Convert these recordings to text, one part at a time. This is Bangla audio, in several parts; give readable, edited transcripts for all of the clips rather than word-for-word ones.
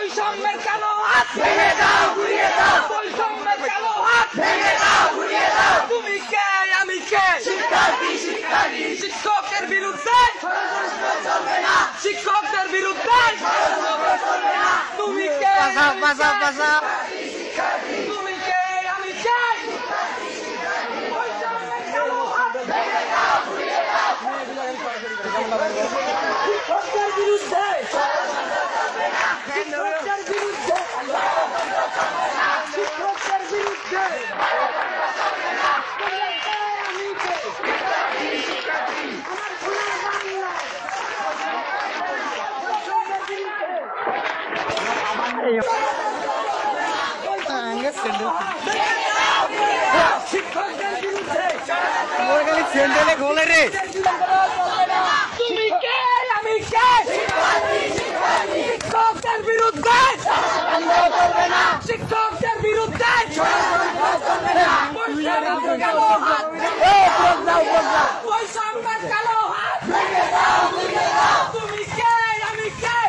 বৈষম্যের কালো হাত ভেঙে দাও, ঘুরিয়ে দাও। বৈষম্যের কালো হাত ভেঙে দাও, ঘুরিয়ে দাও। তুমি কে, আমি কে? শিক্ষার্থী, শিক্ষার্থী। শিক্ষকের বিরুদ্ধে ষড়যন্ত্র চলবে না। শিক্ষকদের বিরুদ্ধে ষড়যন্ত্র চলবে না। তুমি কে, তুমি কে, আমি কে? বৈষম্যের কালো হাত ভেঙে দাও, ঘুরিয়ে দাও। শিক্ষকদের বিরুদ্ধে শিক্ষকদের বিরুদ্ধে শিক্ষকদের বিরুদ্ধে আমি কে? আমার সোনার বাংলা শিক্ষকদের বিরুদ্ধে শিক্ষকদের বিরুদ্ধে সেন্ডেলে গোলে রে। তুমি কে, আমি কে? শিক্ষকদের বিরুদ্ধে শিক্ষকদের বিরুদ্ধে বৈষম্যের কালো হাত বৈষম্যের কালো হাত তুমি কে, আমি কে?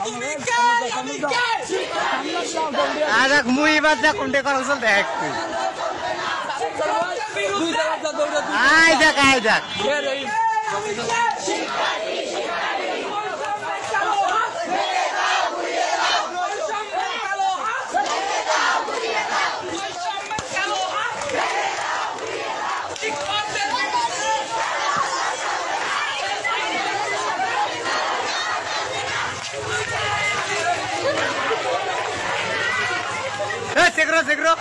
তুমি কে, আমি কে? আজ মুই বাদ যা কোনটা করা চল দেখ আই দেখ আমি কে? segro